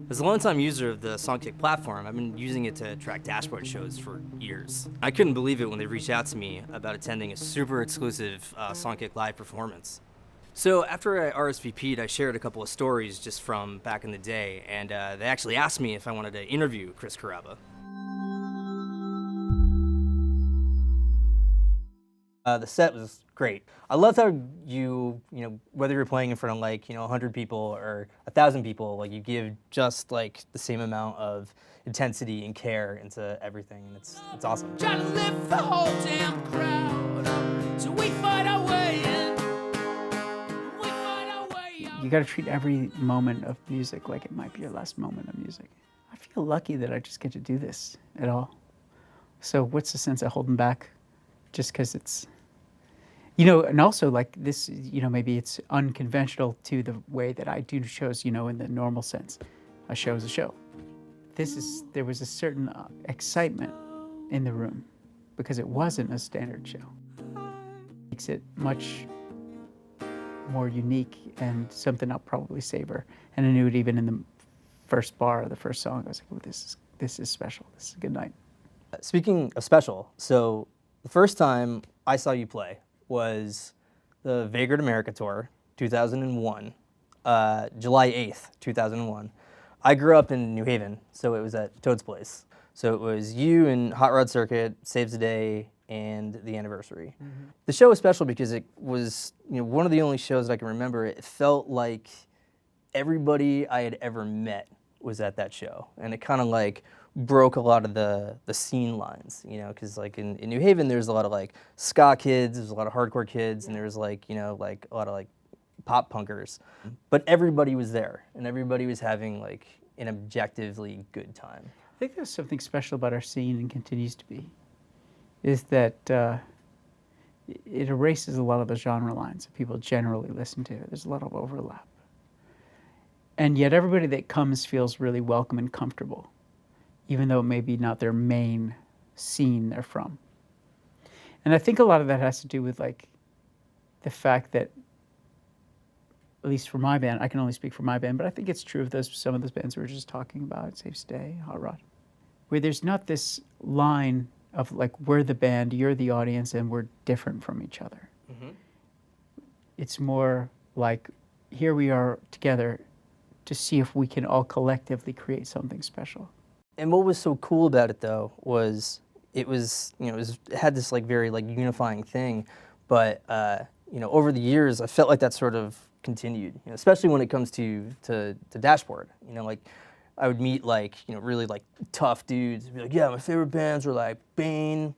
As a longtime user of the Songkick platform, I've been using it to track Dashboard shows for years. I couldn't believe it when they reached out to me about attending a super exclusive Songkick live performance. So after I RSVP'd, I shared a couple of stories just from back in the day, and they actually asked me if I wanted to interview Chris Carrabba. The set was great. I loved how whether you're playing in front of 100 people or 1,000 people, like you give just like the same amount of intensity and care into everything, and it's awesome. Trying to lift the whole damn crowd, so we fight our way in. We fight our way out. You got to treat every moment of music like it might be your last moment of music. I feel lucky that I just get to do this at all. So what's the sense of holding back just because it's, and also like this, maybe it's unconventional to the way that I do shows, in the normal sense. A show is a show. There was a certain excitement in the room because it wasn't a standard show. Makes it much more unique and something I'll probably savor. And I knew it even in the first bar of the first song. I was like, oh, this is special. This is a good night. Speaking of special, so the first time I saw you play was the Vagrant America tour, 2001, July 8th, 2001. I grew up in New Haven, so it was at Toad's Place. So it was you and Hot Rod Circuit, Saves the Day, and The Anniversary. Mm-hmm. The show was special because it was one of the only shows that I can remember. It felt like everybody I had ever met was at that show, and it kind of like broke a lot of the scene lines, because like in New Haven there's a lot of like ska kids, there's a lot of hardcore kids, and there's like like a lot of like pop punkers, but everybody was there and everybody was having like an objectively good time. I think there's something special about our scene, and continues to be, is that it erases a lot of the genre lines that people generally listen to. There's a lot of overlap. And yet everybody that comes feels really welcome and comfortable, even though it may be not their main scene they're from. And I think a lot of that has to do with like the fact that, at least for my band, I can only speak for my band, but I think it's true of some of those bands we were just talking about, Safe Stay, Hot Rod, where there's not this line of like, we're the band, you're the audience, and we're different from each other. Mm-hmm. It's more like, here we are together to see if we can all collectively create something special. And what was so cool about it though was it had this like very like unifying thing, but over the years I felt like that sort of continued, especially when it comes to Dashboard. Like I would meet like really like tough dudes and be like, yeah, my favorite bands are like Bane,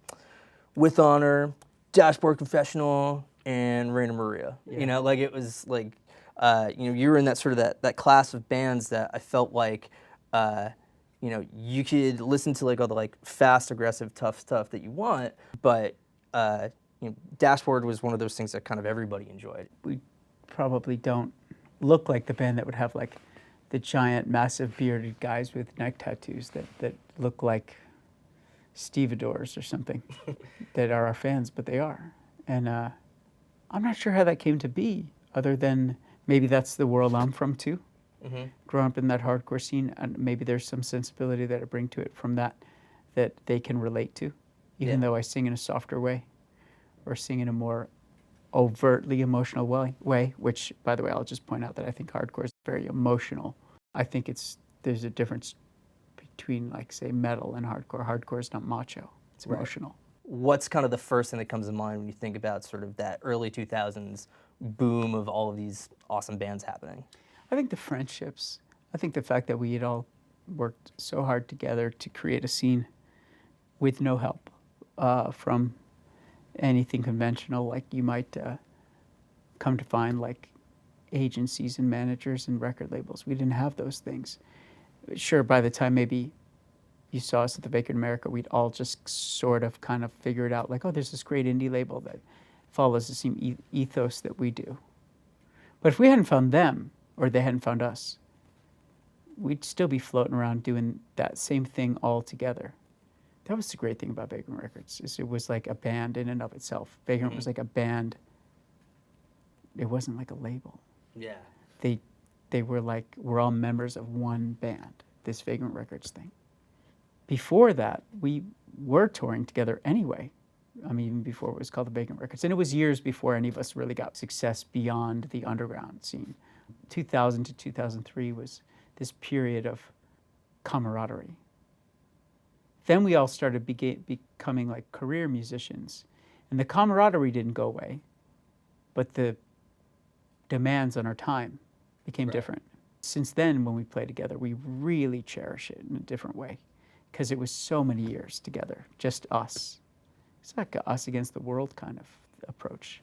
With Honor, Dashboard Confessional, and Raina Maria. Yeah. Like it was like you were in that sort of that class of bands that I felt like you could listen to like all the like fast, aggressive, tough stuff that you want, but Dashboard was one of those things that kind of everybody enjoyed. We probably don't look like the band that would have like the giant, massive bearded guys with neck tattoos that look like stevedores or something that are our fans, but they are. And I'm not sure how that came to be, other than maybe that's the world I'm from too. Mm-hmm. Growing up in that hardcore scene, and maybe there's some sensibility that I bring to it from that they can relate to, even though I sing in a softer way or sing in a more overtly emotional way, which, by the way, I'll just point out that I think hardcore is very emotional. I think there's a difference between, like, say, metal and hardcore. Hardcore is not macho. It's emotional. Right. What's kind of the first thing that comes to mind when you think about sort of that early 2000s boom of all of these awesome bands happening? I think the friendships. I think the fact that we had all worked so hard together to create a scene with no help from anything conventional, like you might come to find, like agencies and managers and record labels. We didn't have those things. Sure, by the time maybe you saw us at the Vagrant America, we'd all just sort of kind of figured out, like, oh, there's this great indie label that follows the same ethos that we do. But if we hadn't found them, or they hadn't found us, we'd still be floating around doing that same thing all together. That was the great thing about Vagrant Records, is it was like a band in and of itself. Vagrant was like a band. It wasn't like a label. Yeah. They they were like, we're all members of one band, this Vagrant Records thing. Before that, we were touring together anyway. I mean, even before it was called the Vagrant Records. And it was years before any of us really got success beyond the underground scene. 2000 to 2003 was this period of camaraderie. Then we all started becoming like career musicians. And the camaraderie didn't go away, but the demands on our time became different. Since then, when we play together, we really cherish it in a different way because it was so many years together, just us. It's like a us against the world kind of approach.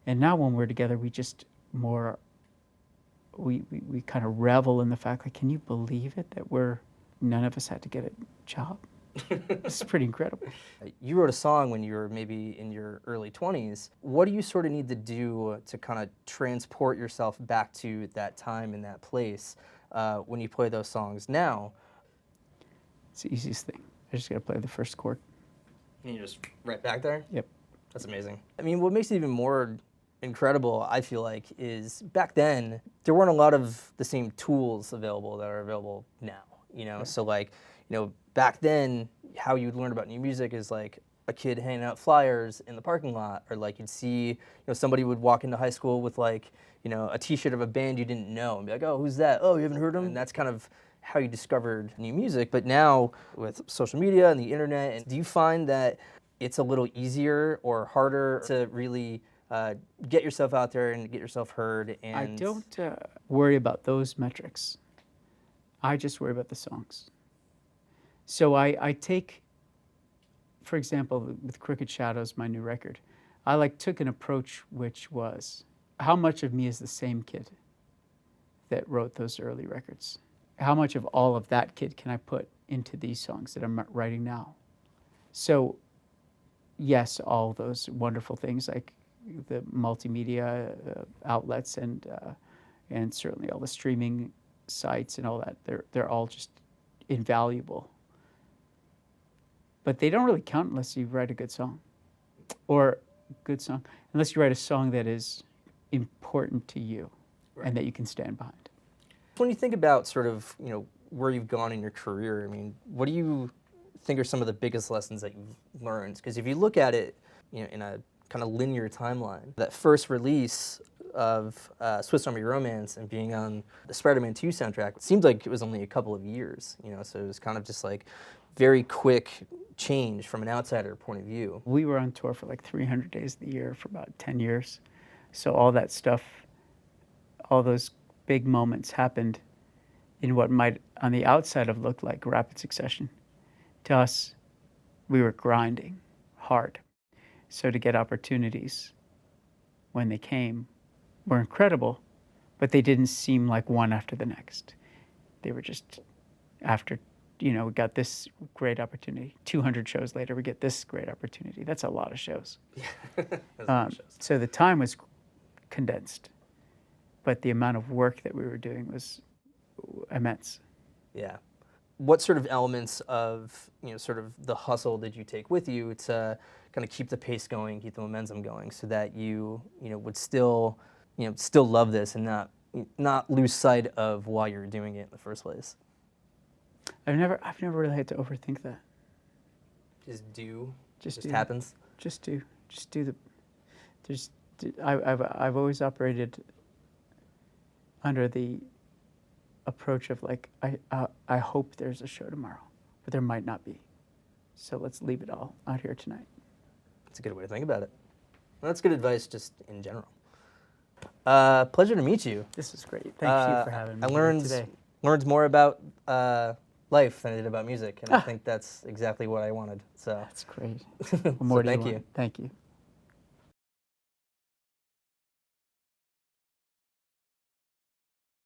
And now when we're together, we just more, we kind of revel in the fact, like, can you believe it that none of us had to get a job? It's pretty incredible. You wrote a song when you were maybe in your early 20s. What do you sort of need to do to kind of transport yourself back to that time and that place when you play those songs now? It's the easiest thing. I just got to play the first chord. And you're just right back there? Yep. That's amazing. I mean, what makes it even more incredible, I feel like, is back then, there weren't a lot of the same tools available that are available now, you know? Right. So like, you know, back then, how you'd learn about new music is like a kid handing out flyers in the parking lot, or like you'd see, you know, somebody would walk into high school with like, you know, a t-shirt of a band you didn't know and be like, oh, who's that? Oh, you haven't heard them? And that's kind of how you discovered new music. But now with social media and the internet, and do you find that it's a little easier or harder to really get yourself out there and get yourself heard? And I don't worry about those metrics. I just worry about the songs. So I take, for example, with Crooked Shadows, my new record, I took an approach which was, how much of me is the same kid that wrote those early records? How much of all of that kid can I put into these songs that I'm writing now? So yes, all those wonderful things like the multimedia outlets and certainly all the streaming sites and all that, they're all just invaluable. But they don't really count unless you write a good song, unless you write a song that is important to you and that you can stand behind. When you think about sort of, you know, where you've gone in your career, I mean, what do you think are some of the biggest lessons that you've learned? Because if you look at it, you know, in a kind of linear timeline, that first release of Swiss Army Romance and being on the Spider-Man 2 soundtrack, it seemed like it was only a couple of years, you know, so it was kind of just like very quick change from an outsider point of view. We were on tour for like 300 days of the year for about 10 years. So all that stuff, all those big moments happened in what might on the outside have looked like rapid succession. To us, we were grinding hard. So to get opportunities when they came were incredible, but they didn't seem like one after the next. They were just after, you know, we got this great opportunity. 200 shows later, we get this great opportunity. That's a lot of shows. That's a lot of shows. So the time was condensed, but the amount of work that we were doing was immense. Yeah. What sort of elements of, you know, sort of the hustle did you take with you to kind of keep the pace going, keep the momentum going, so that you know, would still, you know, still love this and not lose sight of why you're doing it in the first place? I've never really had to overthink that. Just do. Just do. Happens. Just do the. I've always operated under the approach of like, I hope there's a show tomorrow, but there might not be. So let's leave it all out here tonight. That's a good way to think about it. Well, that's good advice just in general. Pleasure to meet you. This is great. Thank you for having me. I learned more about life than I did about music, and I think that's exactly what I wanted. So that's great. More so thank you. Thank you.